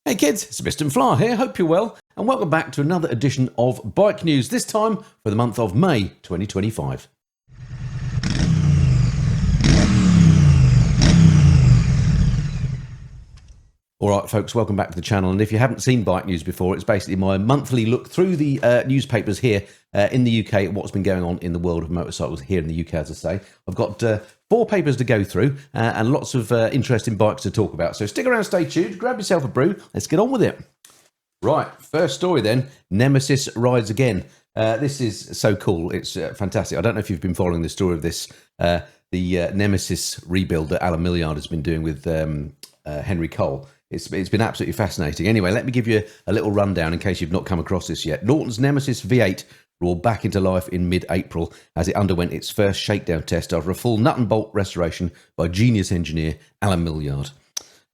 Hey kids, it's Mr. Fly here, hope you're well, and welcome back to another edition of Bike News, this time for the month of May 2025. Alright folks, welcome back to the channel, and if you haven't seen Bike News before, it's basically my monthly look through the newspapers here in the UK at what's been going on in the world of motorcycles here in the UK, as I say. I've got 4 papers to go through and lots of interesting bikes to talk about, so stick around, stay tuned, grab yourself a brew, let's get on with it. Right, first story then, Nemesis rides again. This is so cool, it's fantastic. I don't know if you've been following the story of this, the Nemesis rebuild that Alan Millyard has been doing with Henry Cole. It's been absolutely fascinating. Anyway, let me give you a little rundown in case you've not come across this yet. Norton's Nemesis V8 roared back into life in mid-April as it underwent its first shakedown test after a full nut and bolt restoration by genius engineer Alan Millyard.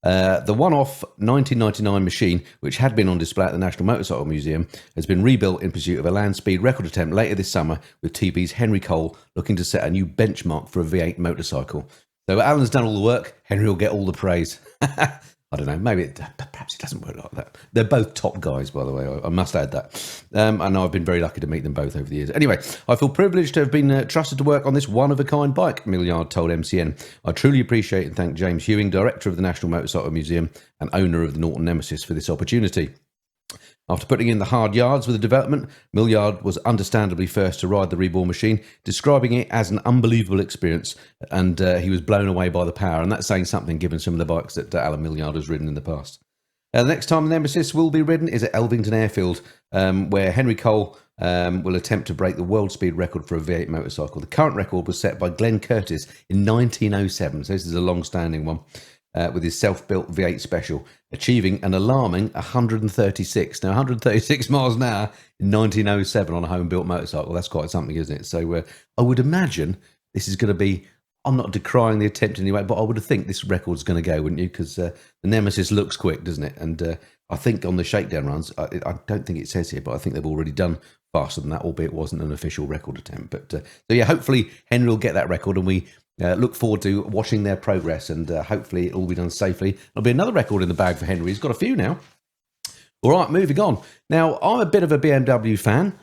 The one-off 1999 machine, which had been on display at the National Motorcycle Museum, has been rebuilt in pursuit of a land speed record attempt later this summer, with TB's Henry Cole looking to set a new benchmark for a V8 motorcycle. So Alan's done all the work, Henry will get all the praise. I don't know, maybe perhaps it doesn't work like that. They're both top guys, by the way, I must add that. I know I've been very lucky to meet them both over the years. Anyway, I feel privileged to have been trusted to work on this one-of-a-kind bike, Millyard told MCN. I truly appreciate and thank James Hewing, Director of the National Motorcycle Museum and owner of the Norton Nemesis, for this opportunity. After putting in the hard yards with the development, Millyard was understandably first to ride the Reborn machine, describing it as an unbelievable experience, and he was blown away by the power, and that's saying something given some of the bikes that Alan Millyard has ridden in the past. The next time the Nemesis will be ridden is at Elvington Airfield, where Henry Cole will attempt to break the world speed record for a V8 motorcycle. The current record was set by Glenn Curtis in 1907, so this is a long-standing one. With his self-built V8 Special, achieving an alarming 136. Now, 136 miles an hour in 1907 on a home-built motorcycle. That's quite something, isn't it? So I would imagine this is going to be, I'm not decrying the attempt anyway, but I would think this record's going to go, wouldn't you? Because the Nemesis looks quick, doesn't it? And I think on the shakedown runs, I don't think it says here, but I think they've already done faster than that, albeit it wasn't an official record attempt. But so yeah, hopefully Henry will get that record, and we look forward to watching their progress, and hopefully it'll all be done safely. There'll be another record in the bag for Henry. He's got a few now. All right, moving on. Now, I'm a bit of a BMW fan.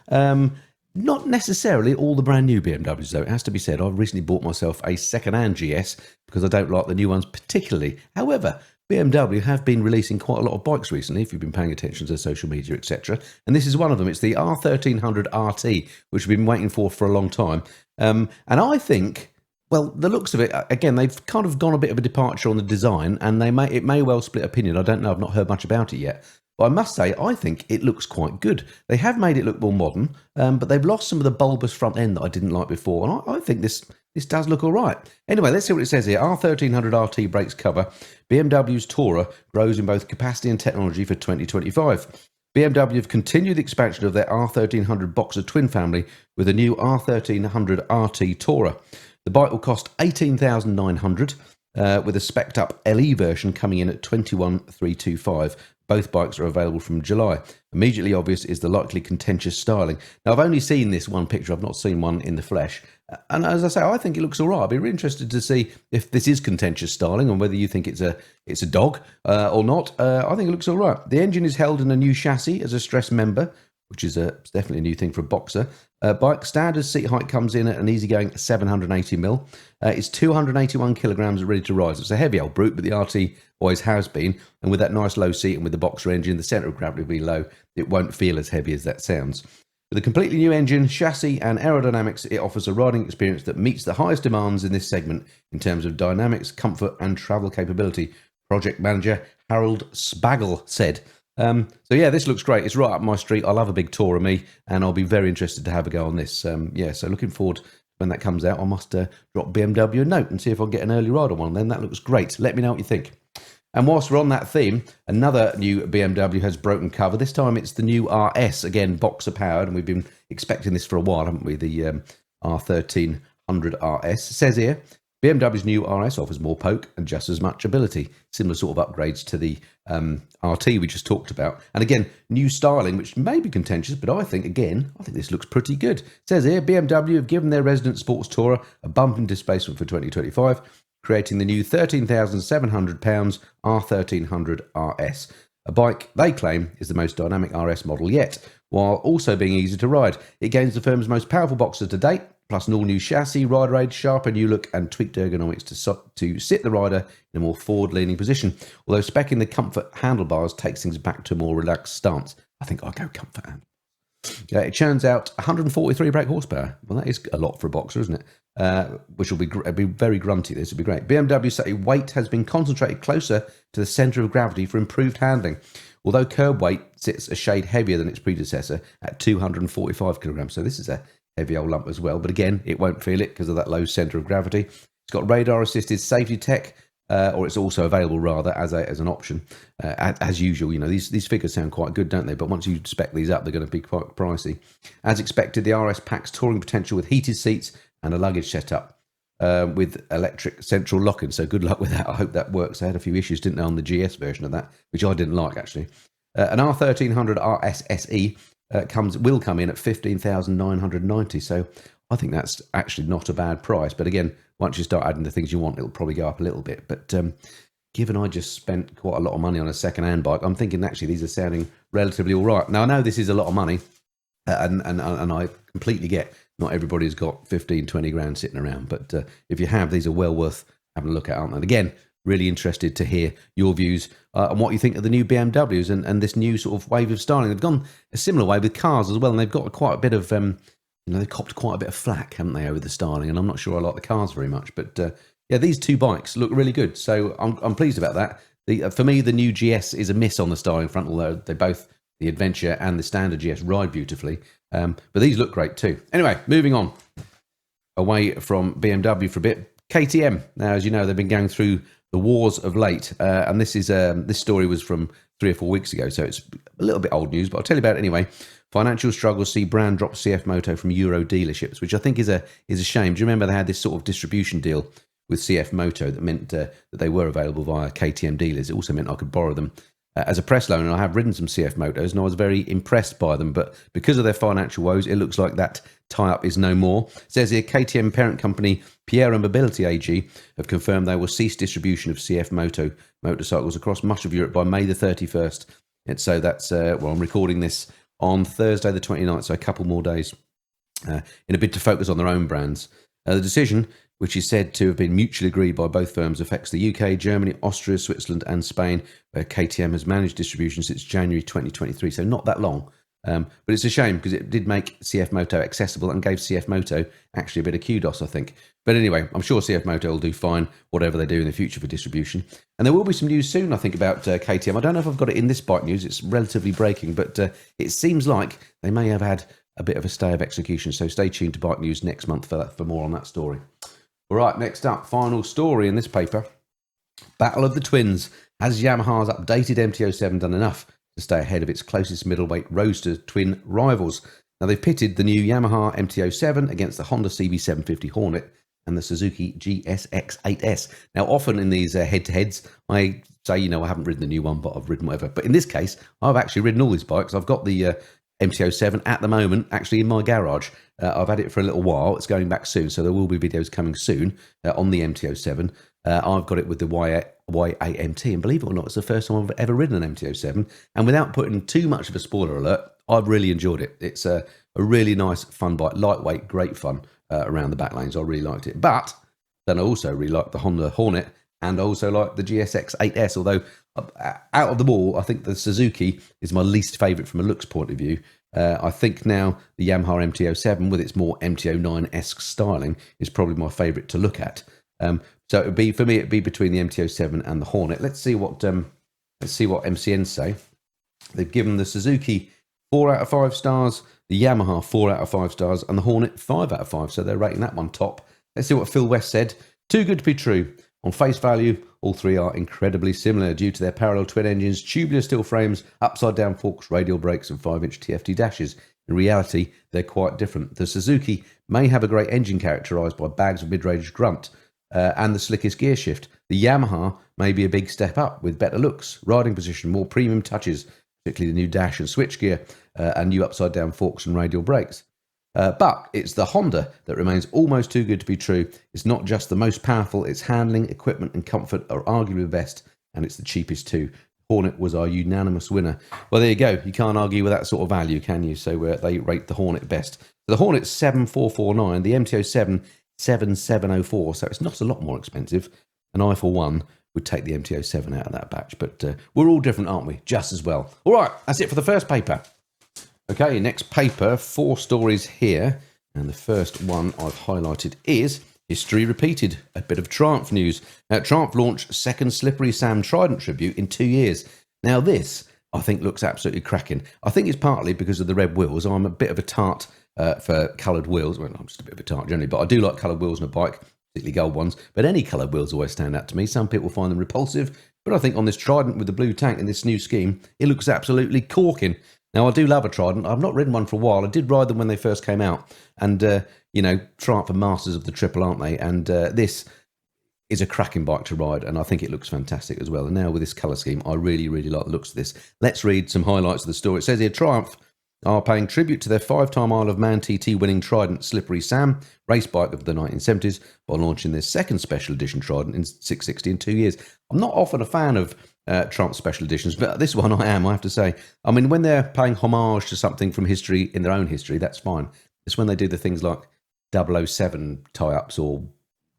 Not necessarily all the brand new BMWs, though, it has to be said. I've recently bought myself a second-hand GS because I don't like the new ones particularly. However, BMW have been releasing quite a lot of bikes recently, if you've been paying attention to social media, etc. And this is one of them. It's the R1300 RT, which we've been waiting for a long time. And I think, well, the looks of it, again, they've kind of gone a bit of a departure on the design, and it may well split opinion. I don't know, I've not heard much about it yet. But I must say, I think it looks quite good. They have made it look more modern, but they've lost some of the bulbous front end that I didn't like before, and I think this does look all right. Anyway, let's see what it says here. R1300 RT breaks cover. BMW's Tourer grows in both capacity and technology for 2025. BMW have continued the expansion of their R1300 Boxer twin family with a new R1300 RT Tourer. The bike will cost $18,900, with a spec'd up LE version coming in at $21,325. Both bikes are available from July. Immediately obvious is the likely contentious styling. Now, I've only seen this one picture. I've not seen one in the flesh. And as I say, I think it looks all right. I'd be really interested to see if this is contentious styling and whether you think it's a dog or not. I think it looks all right. The engine is held in a new chassis as a stress member, which is definitely a new thing for a Boxer. Bike standard seat height comes in at an easygoing 780mm. It's 281 kilograms ready to rise. It's a heavy old brute, but the RT always has been. And with that nice low seat and with the Boxer engine, the centre of gravity will be low. It won't feel as heavy as that sounds. With a completely new engine, chassis and aerodynamics, it offers a riding experience that meets the highest demands in this segment in terms of dynamics, comfort and travel capability, project manager Harold Spagel said. So yeah, this looks great. It's right up my street. I love a big Tourer, me, and I'll be very interested to have a go on this. Yeah, so looking forward when that comes out. I must drop BMW a note and see if I can get an early ride on one. Then that looks great. Let me know what you think. And whilst we're on that theme, another new BMW has broken cover. This time it's the new RS, again, Boxer powered, and we've been expecting this for a while, haven't we? The R1300 RS. It says here, BMW's new RS offers more poke and just as much ability. Similar sort of upgrades to the RT we just talked about. And again, new styling, which may be contentious, but I think this looks pretty good. It says here, BMW have given their resident sports tourer a bump in displacement for 2025, creating the new £13,700 R1300 RS. A bike they claim is the most dynamic RS model yet, while also being easy to ride. It gains the firm's most powerful boxer to date, plus an all-new chassis, rider aid, sharper new look and tweaked ergonomics to sit the rider in a more forward-leaning position. Although specking the comfort handlebars takes things back to a more relaxed stance. I think I'll go comfort handlebars. It churns out 143 brake horsepower. Well, that is a lot for a boxer, isn't it? Which will be very grunty. This will be great. BMW say weight has been concentrated closer to the centre of gravity for improved handling. Although curb weight sits a shade heavier than its predecessor at 245 kilograms. So this is a heavy old lump as well. But again, it won't feel it because of that low centre of gravity. It's got radar-assisted safety tech. Or it's also available rather as an option. As usual, you know, these figures sound quite good, don't they? But once you spec these up, they're going to be quite pricey. As expected, the RS packs touring potential with heated seats and a luggage setup with electric central locking. So good luck with that. I hope that works. They had a few issues, didn't they, on the GS version of that, which I didn't like actually. An R1300 RS SE will come in at 15,990. So I think that's actually not a bad price. But again, once you start adding the things you want, it'll probably go up a little bit. But given I just spent quite a lot of money on a second-hand bike, I'm thinking actually these are sounding relatively all right. Now, I know this is a lot of money, and I completely get not everybody's got 15, 20 grand sitting around. But if you have, these are well worth having a look at, aren't they? And again, really interested to hear your views on what you think of the new BMWs and this new sort of wave of styling. They've gone a similar way with cars as well, and they've got quite a bit of... you know, they copped quite a bit of flack, haven't they, over the styling? And I'm not sure I like the cars very much. But yeah, these two bikes look really good. So I'm pleased about that. For me, the new GS is a miss on the styling front, although they both, the Adventure and the standard GS, ride beautifully. But these look great too. Anyway, moving on. Away from BMW for a bit. KTM. Now, as you know, they've been going through the wars of late. And this story was from 3 or 4 weeks ago. So it's a little bit old news, but I'll tell you about it anyway. Financial struggles see brand drop CF Moto from Euro dealerships, which I think is a shame. Do you remember they had this sort of distribution deal with CF Moto that meant that they were available via KTM dealers? It also meant I could borrow them as a press loan, and I have ridden some CF Motos, and I was very impressed by them. But because of their financial woes, it looks like that tie-up is no more. It says here, KTM parent company Pierre Mobility AG have confirmed they will cease distribution of CF Moto motorcycles across much of Europe by May the 31st. And so that's, well, I'm recording this on Thursday the 29th, so a couple more days, in a bid to focus on their own brands. The decision, which is said to have been mutually agreed by both firms, affects the UK, Germany, Austria, Switzerland and Spain, where KTM has managed distribution since January 2023, so not that long. But it's a shame because it did make CF Moto accessible and gave CF Moto actually a bit of kudos, I think. But anyway, I'm sure CF Moto will do fine, whatever they do in the future for distribution. And there will be some news soon, I think, about KTM. I don't know if I've got it in this bike news. It's relatively breaking, but it seems like they may have had a bit of a stay of execution. So stay tuned to Bike News next month for more on that story. All right, next up, final story in this paper. Battle of the Twins. Has Yamaha's updated MT-07 done enough to stay ahead of its closest middleweight roadster twin rivals? Now, they've pitted the new Yamaha MT-07 against the Honda CB750 Hornet and the Suzuki GSX-8S. Now, often in these head-to-heads, I say, you know, I haven't ridden the new one, but I've ridden whatever. But in this case, I've actually ridden all these bikes. I've got the MT-07 at the moment, actually in my garage. I've had it for a little while. It's going back soon, so there will be videos coming soon on the MT-07. I've got it with the YAMT, and believe it or not, it's the first time I've ever ridden an MT-07. And without putting too much of a spoiler alert, I've really enjoyed it. It's a really nice, fun bike, lightweight, great fun around the back lanes. I really liked it. But then I also really like the Honda Hornet, and I also like the GSX-8S, although out of them all, I think the Suzuki is my least favourite from a looks point of view. I think now the Yamaha MT-07 with its more MT-09-esque styling is probably my favourite to look at. So it'd be, for me, it'd be between the MT-07 and the Hornet. Let's see what MCN say. They've given the Suzuki 4 out of 5 stars, the Yamaha 4 out of 5 stars, and the Hornet 5 out of 5. So they're rating that one top. Let's see what Phil West said. Too good to be true. On face value, all three are incredibly similar due to their parallel twin engines, tubular steel frames, upside-down forks, radial brakes, and 5-inch TFT dashes. In reality, they're quite different. The Suzuki may have a great engine characterised by bags of mid-range grunt and the slickest gear shift. The Yamaha may be a big step up with better looks, riding position, more premium touches, particularly the new dash and switchgear, and new upside-down forks and radial brakes. But it's the Honda that remains almost too good to be true. It's not just the most powerful, its handling, equipment and comfort are arguably the best, and it's the cheapest too. Hornet was our unanimous winner. Well, there you go. You can't argue with that sort of value, can you? So they rate the Hornet best. The Hornet's 7449, the MT-07 7704, so it's not a lot more expensive. And I, for one, would take the MT-07 out of that batch. But we're all different, aren't we? Just as well. All right, that's it for the first paper. Okay, next paper, 4 stories here. And the first one I've highlighted is history repeated, a bit of Triumph news. Triumph launched second Slippery Sam Trident tribute in 2 years. Now this, I think, looks absolutely cracking. I think it's partly because of the red wheels. I'm a bit of a tart for coloured wheels. Well, I'm just a bit of a tart generally, but I do like coloured wheels on a bike, particularly gold ones. But any coloured wheels always stand out to me. Some people find them repulsive, but I think on this Trident with the blue tank in this new scheme, it looks absolutely corking. Now, I do love a Trident. I've not ridden one for a while. I did ride them when they first came out. And, you know, Triumph are masters of the triple, aren't they? And this is a cracking bike to ride, and I think it looks fantastic as well. And now with this colour scheme, I really, really like the looks of this. Let's read some highlights of the story. It says here, Triumph are paying tribute to their 5-time Isle of Man TT winning Trident Slippery Sam race bike of the 1970s by launching their second special edition Trident in 660 in 2 years. I'm not often a fan of Triumph special editions, but this one I am, I have to say. I mean, when they're paying homage to something from history in their own history, that's fine. It's when they do the things like 007 tie-ups or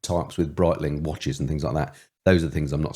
tie-ups with Breitling watches and things like that. Those are the things I'm not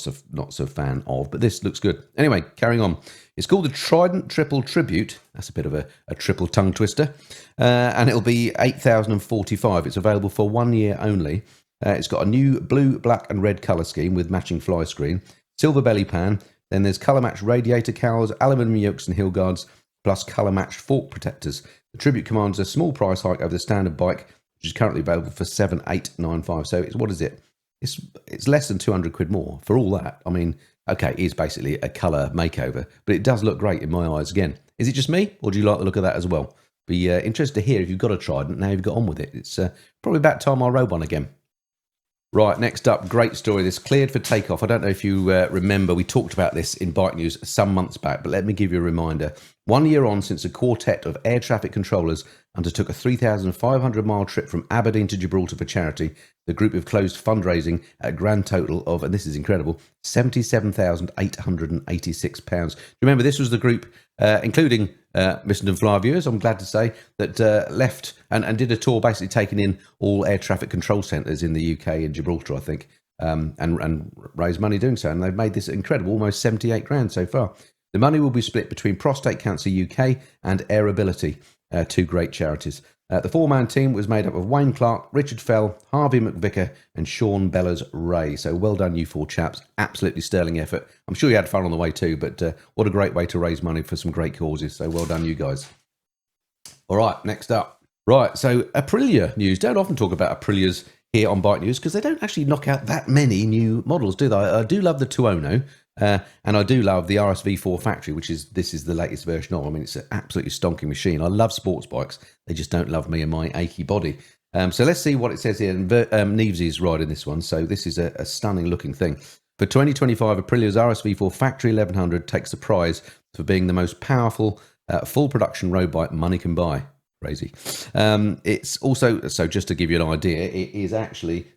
so fan of, but this looks good. Anyway, carrying on. It's called the Trident Triple Tribute. That's a bit of a triple tongue twister. And it'll be 8,045. It's available for 1 year only. It's got a new blue, black and red colour scheme with matching fly screen, silver belly pan, then there's colour-matched radiator cowls, aluminium yokes and hill guards, plus colour-matched fork protectors. The Tribute commands a small price hike over the standard bike, which is currently available for 7,895. So what is it? It's less than 200 quid more for all that. I mean, okay, it is basically a colour makeover, but it does look great in my eyes again. Is it just me, or do you like the look of that as well? Be interested to hear if you've got a Trident, now you've got on with it. It's probably about time I rode one again. Right, next up, great story. This cleared for takeoff. I don't know if you remember, we talked about this in Bike News some months back, but let me give you a reminder. 1 year on since a quartet of air traffic controllers undertook a 3,500-mile trip from Aberdeen to Gibraltar for charity, the group have closed fundraising at a grand total of, and this is incredible, £77,886. Do you remember this was the group, including Mr. and Fly viewers, I'm glad to say, that left and did a tour basically taking in all air traffic control centres in the UK and Gibraltar, I think, and raised money doing so. And they've made this incredible, almost 78 grand so far. The money will be split between Prostate Cancer UK and Airability, two great charities. The 4-man team was made up of Wayne Clark, Richard Fell, Harvey McVicker and Sean Bellers-Ray. So well done, you 4 chaps. Absolutely sterling effort. I'm sure you had fun on the way too, but what a great way to raise money for some great causes. So well done, you guys. All right, next up. Right, so Aprilia news. Don't often talk about Aprilias here on Bike News because they don't actually knock out that many new models, do they? I do love the Tuono. And I do love the RSV4 Factory, this is the latest version of. I mean, it's an absolutely stonking machine. I love sports bikes. They just don't love me and my achy body. So let's see what it says here. And Nevesy's riding this one. So this is a stunning looking thing. For 2025, Aprilia's RSV4 Factory 1100 takes the prize for being the most powerful full production road bike money can buy. Crazy. It's also, so just to give you an idea, it is actually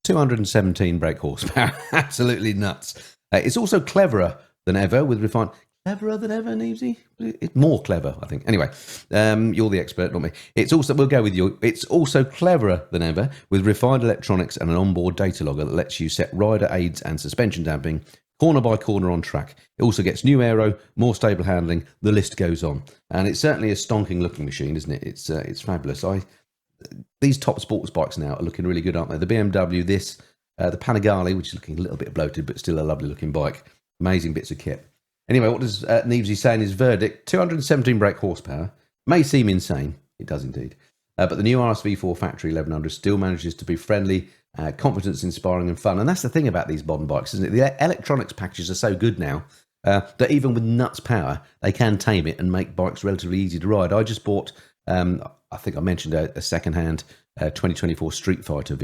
217 brake horsepower. Absolutely nuts. It's also cleverer than ever with refined... Cleverer than ever, Nevesy? It's more clever, I think. Anyway, you're the expert, not me. It's also, we'll go with you. It's also cleverer than ever with refined electronics and an onboard data logger that lets you set rider aids and suspension damping corner by corner on track. It also gets new aero, more stable handling. The list goes on. And it's certainly a stonking looking machine, isn't it? It's fabulous. These top sports bikes now are looking really good, aren't they? The BMW, the Panigale, which is looking a little bit bloated, but still a lovely looking bike. Amazing bits of kit. Anyway, what does Nevesy say in his verdict? 217 brake horsepower. May seem insane. It does indeed. But the new RSV4 Factory 1100 still manages to be friendly, confidence inspiring and fun. And that's the thing about these modern bikes, isn't it? The electronics packages are so good now that even with nuts power, they can tame it and make bikes relatively easy to ride. I just bought... I think I mentioned a second-hand 2024 Streetfighter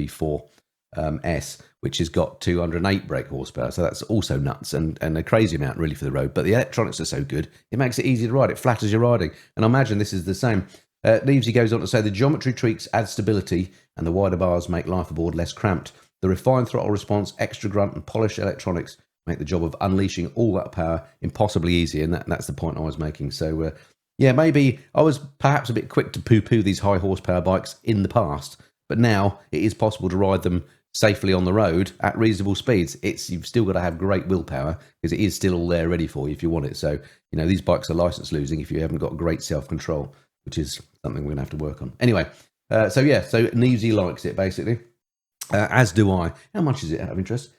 V4S, which has got 208 brake horsepower. So that's also nuts and a crazy amount really for the road. But the electronics are so good, it makes it easy to ride. It flatters your riding. And I imagine this is the same. Nevesy goes on to say the geometry tweaks add stability and the wider bars make life aboard less cramped. The refined throttle response, extra grunt and polished electronics make the job of unleashing all that power impossibly easy, and that's the point I was making. So yeah, maybe I was perhaps a bit quick to poo-poo these high horsepower bikes in the past, but now it is possible to ride them safely on the road at reasonable speeds. You've still got to have great willpower, because it is still all there ready for you if you want it. So, you know, these bikes are license losing if you haven't got great self-control, which is something we're going to have to work on. Anyway, so Nevesy likes it, basically. As do I. How much is it, out of interest?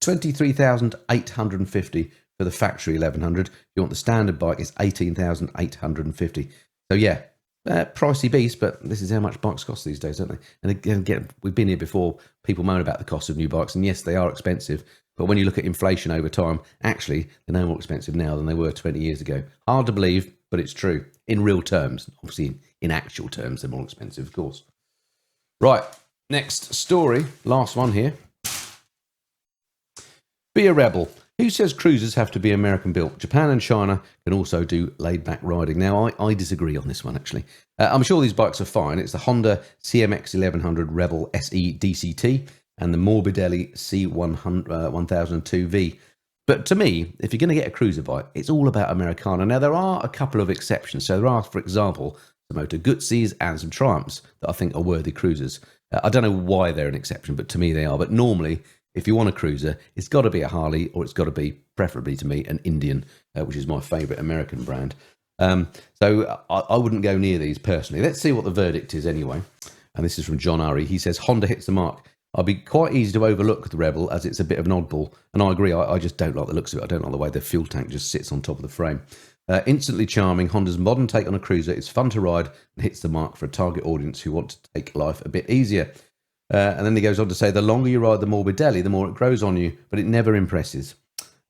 23,850 for the factory 1100. If you want the standard bike, it's 18,850. So yeah, pricey beast, but this is how much bikes cost these days, don't they? And again, we've been here before. People moan about the cost of new bikes, and yes, they are expensive. But when you look at inflation over time, actually, they're no more expensive now than they were 20 years ago. Hard to believe, but it's true. In real terms, obviously, in actual terms, they're more expensive, of course. Right, next story, last one here. Be a rebel. Who says cruisers have to be American built? Japan and China can also do laid back riding. Now, I disagree on this one, actually. I'm sure these bikes are fine. It's the Honda CMX 1100 Rebel SE DCT and the Morbidelli C1002V. But to me, if you're going to get a cruiser bike, it's all about Americana. Now, there are a couple of exceptions. So there are, for example, some Moto Guzzi's and some Triumphs that I think are worthy cruisers. I don't know why they're an exception, but to me they are. But normally, if you want a cruiser, it's got to be a Harley, or it's got to be, preferably to me, an Indian, which is my favourite American brand. So I wouldn't go near these personally. Let's see what the verdict is anyway. And this is from John Urry. He says, Honda hits the mark. I'll be quite easy to overlook the Rebel, as it's a bit of an oddball. And I agree, I just don't like the looks of it. I don't like the way the fuel tank just sits on top of the frame. Instantly charming, Honda's modern take on a cruiser. It's fun to ride and hits the mark for a target audience who want to take life a bit easier. And then he goes on to say, the longer you ride the Morbidelli, the more it grows on you, but it never impresses.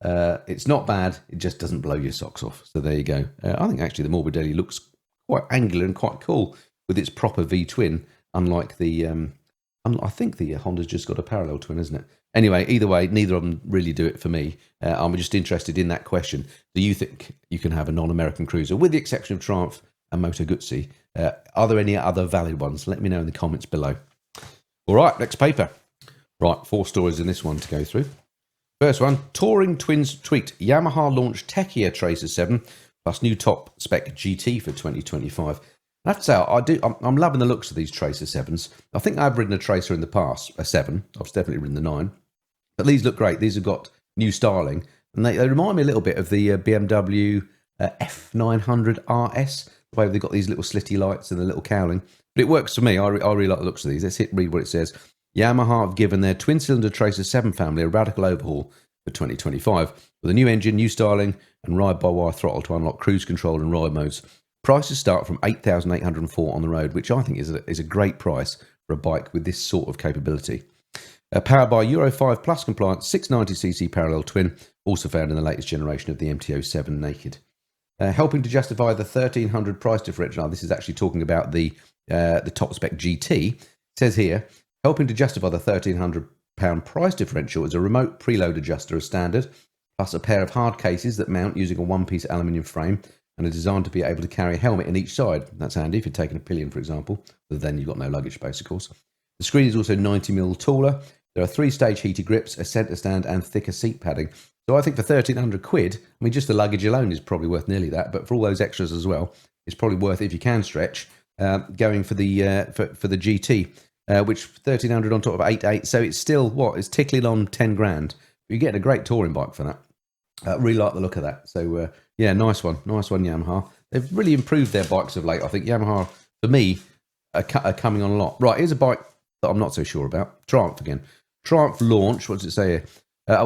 It's not bad, it just doesn't blow your socks off. So there you go. I think actually the Morbidelli looks quite angular and quite cool with its proper V-twin, unlike the, I think the Honda's just got a parallel twin, isn't it? Anyway, either way, neither of them really do it for me. I'm just interested in that question. Do you think you can have a non-American cruiser, with the exception of Triumph and Moto Guzzi? Are there any other valid ones? Let me know in the comments below. All right, next paper. Right, 4 stories in this one to go through. First one, Touring Twins tweet. Yamaha launched techier Tracer 7 plus new top spec GT for 2025. I have to say, I'm loving the looks of these Tracer 7s. I think I've ridden a Tracer in the past, a 7. I've definitely ridden the 9. But these look great. These have got new styling. And they remind me a little bit of the BMW F900 RS, the way they've got these little slitty lights and the little cowling. But it works for me. I really like the looks of these. Let's read what it says. Yamaha have given their twin-cylinder Tracer 7 family a radical overhaul for 2025 with a new engine, new styling, and ride-by-wire throttle to unlock cruise control and ride modes. Prices start from $8,804 on the road, which I think is a great price for a bike with this sort of capability. Powered by Euro 5 Plus compliant 690cc parallel twin, also found in the latest generation of the MT-07 Naked. Helping to justify the $1,300 price differential. Now, this is actually talking about the top spec GT. It says here, helping to justify the £1,300 price differential is a remote preload adjuster as standard, plus a pair of hard cases that mount using a one-piece aluminium frame and are designed to be able to carry a helmet in each side. That's handy if you're taking a pillion, for example, but then you've got no luggage space, of course. The screen is also 90mm taller. There are 3-stage heated grips, a centre stand, and thicker seat padding. So I think for £1,300, I mean, just the luggage alone is probably worth nearly that, but for all those extras as well, it's probably worth, if you can stretch, going for the GT, which 1,300 on top of 8.8. So it's still, it's tickling on 10 grand. You're getting a great touring bike for that. Really like the look of that. So yeah, nice one, Yamaha. They've really improved their bikes of late. I think Yamaha, for me, are coming on a lot. Right, here's a bike that I'm not so sure about. Triumph again. Triumph launch. What does it say here?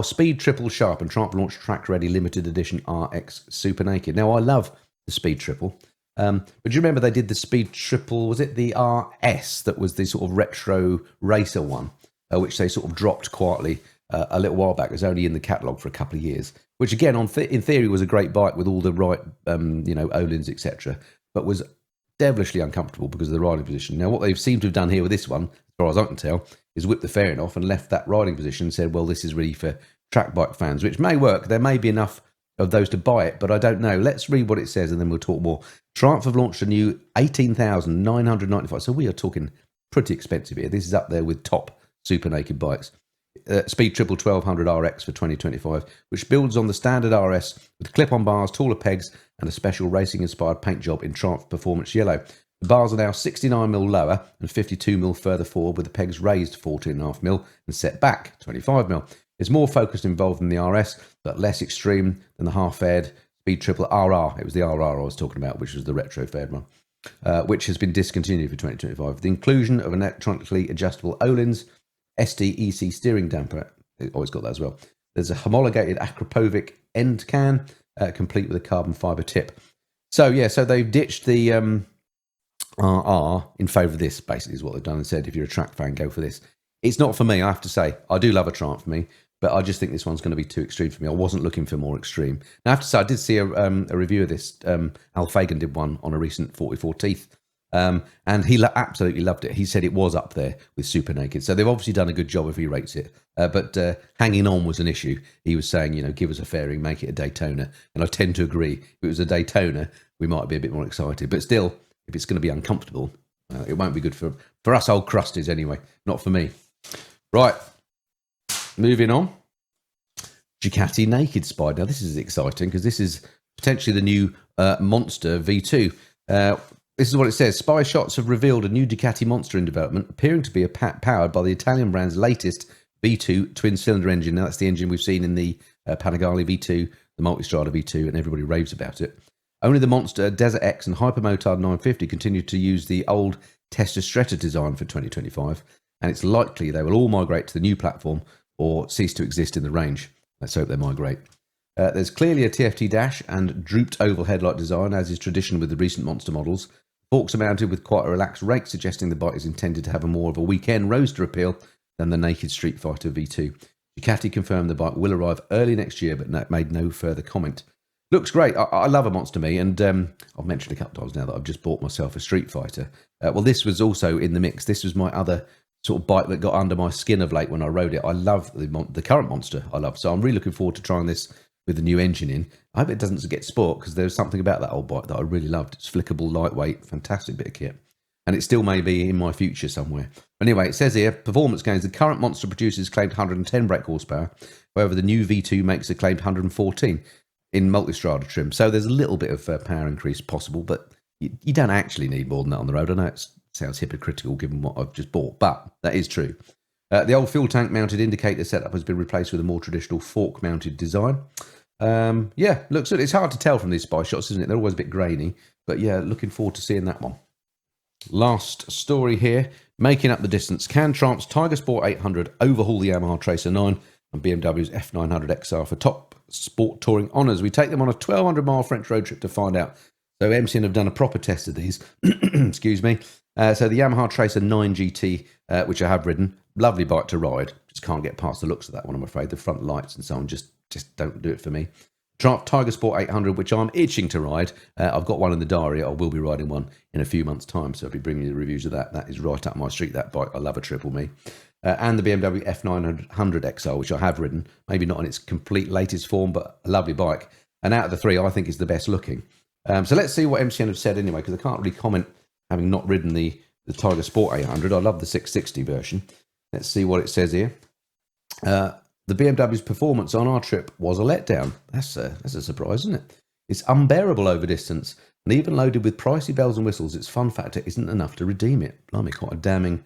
Speed Triple Sharp and Triumph launched track ready limited edition RX Super Naked. Now I love the Speed Triple. But do you remember they did the Speed Triple, was it the RS, that was the sort of retro racer one, which they sort of dropped quietly a little while back. It was only in the catalogue for a couple of years, which again, in theory, was a great bike with all the right, Olins, etc., but was devilishly uncomfortable because of the riding position. Now, what they've seemed to have done here with this one, as far as I can tell, is whipped the fairing off and left that riding position and said, well, this is really for track bike fans, which may work. There may be enough of those to buy it, but I don't know. Let's read what it says and then we'll talk more. Triumph have launched a new 18,995. So we are talking pretty expensive here. This is up there with top super naked bikes. Speed Triple 1200 RX for 2025, which builds on the standard RS with clip-on bars, taller pegs, and a special racing-inspired paint job in Triumph Performance Yellow. The bars are now 69mm lower and 52mm further forward, with the pegs raised 14.5mm and set back 25mm. It's more focused and involved than the RS, but less extreme than the half-faired Speed Triple RR. It was the RR I was talking about, which was the retro-faired one, which has been discontinued for 2025. The inclusion of an electronically adjustable Öhlins SDEC steering damper. Always got that as well. There's a homologated Akrapovic end can, complete with a carbon fibre tip. So, yeah, so they've ditched the RR in favour of this, basically, is what they've done, and said, if you're a track fan, go for this. It's not for me, I have to say. I do love a Triumph for me, but I just think this one's going to be too extreme for me. I wasn't looking for more extreme. Now, I have to say, I did see a review of this. Al Fagan did one on a recent 44 Teeth. And he absolutely loved it. He said it was up there with Super Naked. So they've obviously done a good job if he rates it. But hanging on was an issue. He was saying, give us a fairing, make it a Daytona. And I tend to agree. If it was a Daytona, we might be a bit more excited. But still, if it's going to be uncomfortable, it won't be good for us old crusties anyway. Not for me. Right. Moving on. Ducati Naked Spy. Now, this is exciting because this is potentially the new Monster V2. This is what it says. Spy Shots have revealed a new Ducati Monster in development, appearing to be powered by the Italian brand's latest V2 twin-cylinder engine. Now, that's the engine we've seen in the Panigale V2, the Multistrada V2, and everybody raves about it. Only the Monster, Desert X, and Hypermotard 950 continue to use the old Testa Stretta design for 2025, and it's likely they will all migrate to the new platform or cease to exist in the range. Let's hope they migrate. There's clearly a TFT dash and drooped oval headlight design, as is tradition with the recent Monster models. Forks are mounted with quite a relaxed rake, suggesting the bike is intended to have a more of a weekend roadster appeal than the naked Streetfighter V2. Ducati confirmed the bike will arrive early next year, but made no further comment. Looks great. I love a Monster Me, and I've mentioned a couple of times now that I've just bought myself a Streetfighter. Well, this was also in the mix. This was my other sort of bike that got under my skin of late when I rode it. I love the current Monster. I love, so I'm really looking forward to trying this with the new engine in. I hope it doesn't get sport, because there's something about that old bike that I really loved. It's flickable, lightweight, fantastic bit of kit. And it still may be in my future somewhere. Anyway, it says here, performance gains. The current Monster produces claimed 110 brake horsepower. However, the new V2 makes a claimed 114 in Multistrada trim. So there's a little bit of power increase possible, but you don't actually need more than that on the road. I know it sounds hypocritical given what I've just bought, but that is true. The old fuel tank mounted indicator setup has been replaced with a more traditional fork mounted design. Yeah, looks good. It's hard to tell from these Spy Shots, isn't it? They're always a bit grainy, but yeah, looking forward to seeing that one. Last story here, making up the distance. Can Triumph's Tiger Sport 800 overhaul the Yamaha Tracer 9 and BMW's F900 XR for top sport touring honours? We take them on a 1,200-mile French road trip to find out. So MCN have done a proper test of these. Excuse me. So the Yamaha Tracer 9 GT, which I have ridden, lovely bike to ride. Just can't get past the looks of that one, I'm afraid. The front lights and so on just don't do it for me. Triumph Tiger Sport 800, which I'm itching to ride. I've got one in the diary. I will be riding one in a few months' time, so I'll be bringing you the reviews of that. That is right up my street, that bike. I love a triple me. And the BMW F900 XR, which I have ridden. Maybe not in its complete latest form, but a lovely bike. And out of the three, I think is the best looking. So let's see what MCN have said anyway, because I can't really comment having not ridden the Tiger Sport 800. I love the 660 version. Let's see what it says here. The BMW's performance on our trip was a letdown. That's a surprise, isn't it? It's unbearable over distance, and even loaded with pricey bells and whistles, its fun factor isn't enough to redeem it. Blimey, quite a damning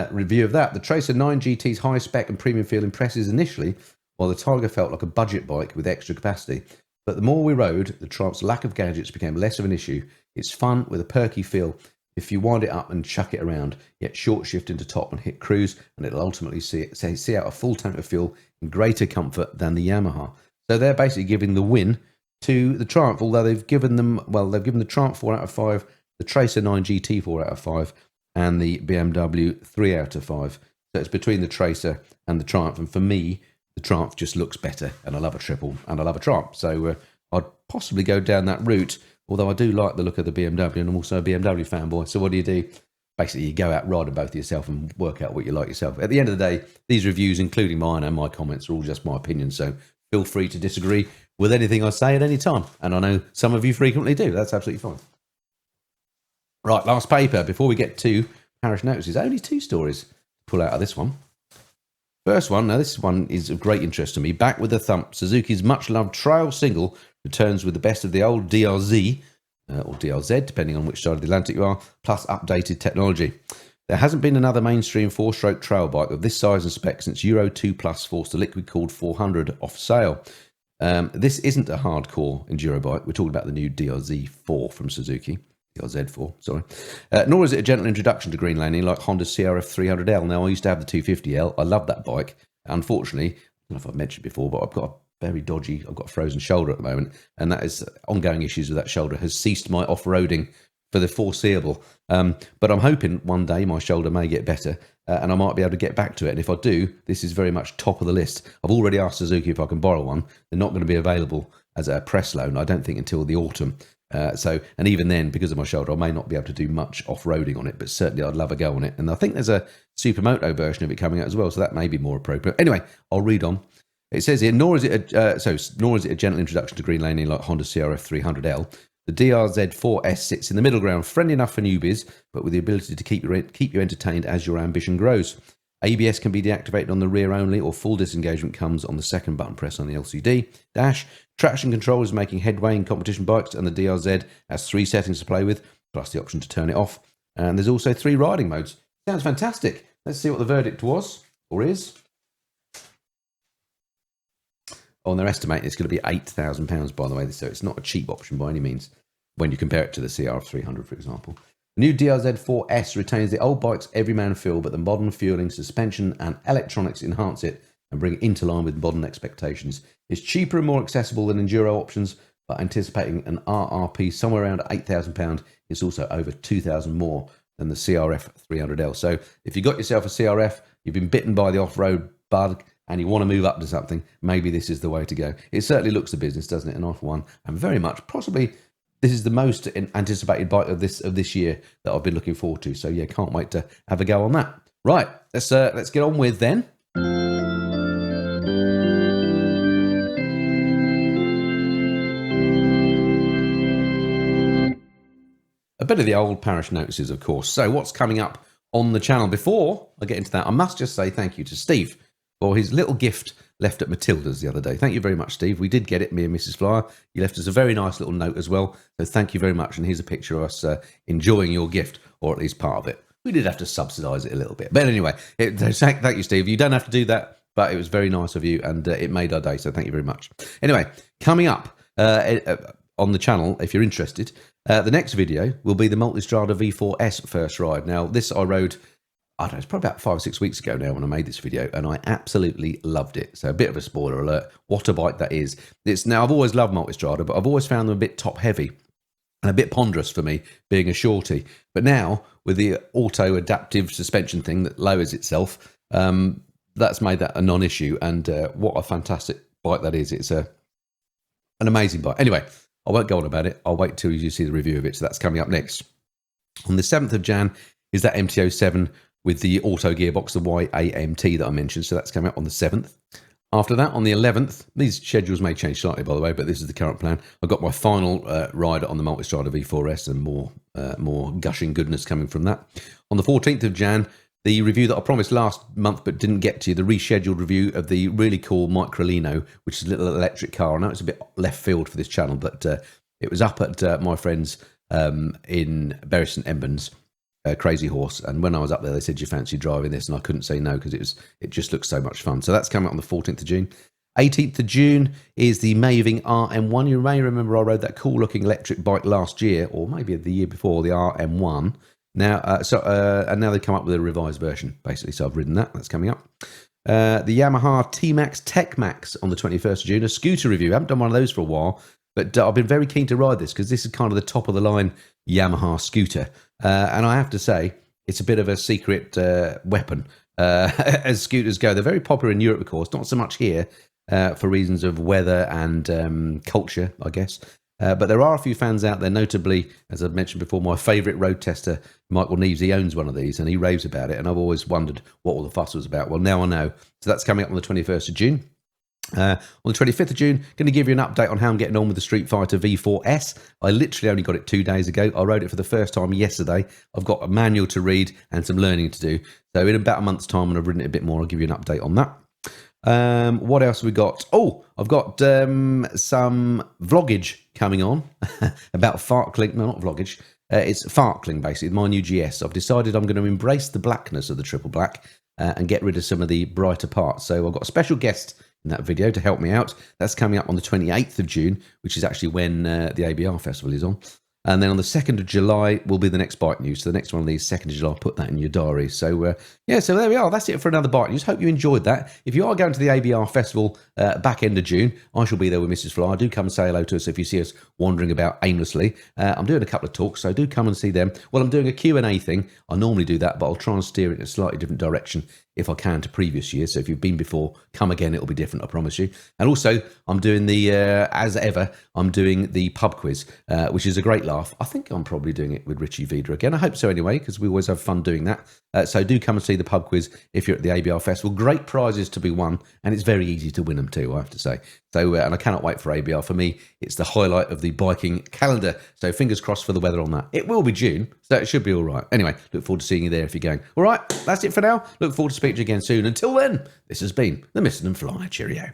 review of that. The Tracer 9 GT's high spec and premium feel impresses initially, while the Tiger felt like a budget bike with extra capacity. But the more we rode, the Triumph's lack of gadgets became less of an issue. It's fun with a perky feel if you wind it up and chuck it around, yet short shift into top and hit cruise, and it'll ultimately see out a full tank of fuel in greater comfort than the Yamaha. So they're basically giving the win to the Triumph, although they've given the Triumph 4 out of 5, the Tracer 9 GT 4 out of 5, and the BMW 3 out of 5. So it's between the Tracer and the Triumph, and for me, the Triumph just looks better, and I love a triple, and I love a Triumph. So I'd possibly go down that route, although I do like the look of the BMW, and I'm also a BMW fanboy. So what do? Basically, you go out, ride them both yourself, and work out what you like yourself. At the end of the day, these reviews, including mine and my comments, are all just my opinion. So feel free to disagree with anything I say at any time. And I know some of you frequently do. That's absolutely fine. Right, last paper. Before we get to parish notices, only 2 stories to pull out of this one. First one, now this one is of great interest to me. Back with a thump, Suzuki's much-loved trail single returns with the best of the old DRZ, or DRZ, depending on which side of the Atlantic you are, plus updated technology. There hasn't been another mainstream four-stroke trail bike of this size and spec since Euro 2 Plus forced the liquid-cooled 400 off sale. This isn't a hardcore enduro bike. We're talking about the new DRZ4 from Suzuki. DRZ4, sorry. Nor is it a gentle introduction to green laning like Honda's CRF 300L. Now, I used to have the 250L. I love that bike. Unfortunately, I don't know if I've mentioned before, but I've got a frozen shoulder at the moment, and that is ongoing issues with that shoulder has ceased my off-roading for the foreseeable. But I'm hoping one day my shoulder may get better, and I might be able to get back to it. And if I do, this is very much top of the list. I've already asked Suzuki if I can borrow one. They're not going to be available as a press loan, I don't think, until the autumn. And even then, because of my shoulder, I may not be able to do much off-roading on it, but certainly I'd love a go on it. And I think there's a Supermoto version of it coming out as well, so that may be more appropriate. Anyway, I'll read on. It says here, nor is it a gentle introduction to green laning like Honda CRF 300L. The DRZ4S sits in the middle ground, friendly enough for newbies, but with the ability to keep you entertained as your ambition grows. ABS can be deactivated on the rear only, or full disengagement comes on the second button press on the LCD dash. Traction control is making headway in competition bikes, and the DRZ has 3 settings to play with, plus the option to turn it off. And there's also 3 riding modes. Sounds fantastic. Let's see what the verdict was, or is. Oh, and they're estimating it's going to be £8,000, by the way, so it's not a cheap option by any means when you compare it to the CRF 300, for example. The new DRZ4S retains the old bike's everyman feel, but the modern fueling, suspension and electronics enhance it and bring it into line with modern expectations. It's cheaper and more accessible than enduro options, but anticipating an RRP somewhere around £8,000, it's also over £2,000 more than the CRF 300L. So if you got yourself a CRF, you've been bitten by the off-road bug, and you want to move up to something, maybe this is the way to go. It certainly looks the business, doesn't it? And I, for one, and very much, possibly, this is the most anticipated bike of this year that I've been looking forward to. So yeah, can't wait to have a go on that. Right, let's get on with then. A bit of the old parish notices, of course. So what's coming up on the channel? Before I get into that, I must just say thank you to Steve for his little gift left at Matilda's the other day. Thank you very much, Steve. We did get it, me and Mrs. Flyer. You left us a very nice little note as well. So thank you very much. And here's a picture of us enjoying your gift, or at least part of it. We did have to subsidise it a little bit. But anyway, thank you, Steve. You don't have to do that, but it was very nice of you, and it made our day. So thank you very much. Anyway, coming up on the channel, if you're interested, the next video will be the Multistrada V4S first ride. Now, this I rode, I don't know, it's probably about 5 or 6 weeks ago now when I made this video, and I absolutely loved it. So a bit of a spoiler alert, what a bike that is. Now, I've always loved Multistrada, but I've always found them a bit top heavy and a bit ponderous for me, being a shorty. But now, with the auto adaptive suspension thing that lowers itself, that's made that a non-issue, and what a fantastic bike that is. It's an amazing bike. Anyway, I won't go on about it. I'll wait till you see the review of it, so that's coming up next. On the 7th of Jan is that MT-07 with the auto gearbox, the YAMT that I mentioned. So that's coming up on the 7th. After that, on the 11th, these schedules may change slightly, by the way, but this is the current plan. I've got my final ride on the Multistrada V4S, and more gushing goodness coming from that. On the 14th of Jan, the review that I promised last month but didn't get to, the rescheduled review of the really cool Microlino, which is a little electric car. I know it's a bit left field for this channel, but it was up at my friends in Bury St Edmunds, Crazy Horse, and when I was up there, they said, you fancy driving this? And I couldn't say no, because it just looks so much fun. So that's coming up on the 14th of June. 18th of June is the Maving RM1. You may remember I rode that cool looking electric bike last year, or maybe the year before, the RM1. Now, and now they come up with a revised version, basically. So I've ridden that. That's coming up. The Yamaha T-Max Tech Max on the 21st of June. A scooter review. I haven't done one of those for a while, but I've been very keen to ride this because this is kind of the top of the line Yamaha scooter. And I have to say, it's a bit of a secret weapon as scooters go. They're very popular in Europe, of course, not so much here for reasons of weather and culture, I guess. But there are a few fans out there, notably, as I've mentioned before, my favourite road tester, Michael Neves. He owns one of these and he raves about it. And I've always wondered what all the fuss was about. Well, now I know. So that's coming up on the 21st of June. On the 25th of June, going to give you an update on how I'm getting on with the Streetfighter V4S. I literally only got it 2 days ago. I rode it for the first time yesterday. I've got a manual to read and some learning to do. So in about a month's time, when I've ridden it a bit more, I'll give you an update on that. What else have we got? Oh, I've got some vloggage coming on about Farkling. No, not vloggage. It's Farkling, basically, my new GS. I've decided I'm going to embrace the blackness of the triple black and get rid of some of the brighter parts. So I've got a special guest in that video to help me out. That's coming up on the 28th of June, which is actually when the ABR Festival is on. And then on the 2nd of July will be the next bike news. So the next one of these, 2nd of July, put that in your diary. So, yeah, so there we are. That's it for another bike news. Hope you enjoyed that. If you are going to the ABR Festival back end of June, I shall be there with Mrs. Fly. Do come and say hello to us if you see us wandering about aimlessly. I'm doing a couple of talks, so do come and see them. Well, I'm doing a Q&A thing. I normally do that, but I'll try and steer it in a slightly different direction if I can to previous years. So if you've been before, come again. It'll be different, I promise you. And also, I'm doing the, as ever, I'm doing the pub quiz, which is a great laugh. I think I'm probably doing it with Richie Vida again. I hope so anyway, because we always have fun doing that. So do come and see the pub quiz if you're at the ABR Festival. Great prizes to be won, and it's very easy to win them too, I have to say. So, and I cannot wait for ABR. For me, it's the highlight of the biking calendar. So fingers crossed for the weather on that. It will be June, so it should be all right. Anyway, look forward to seeing you there if you're going. All right, that's it for now. Look forward to speaking to you again soon. Until then, this has been the Mr. and Fly. Cheerio.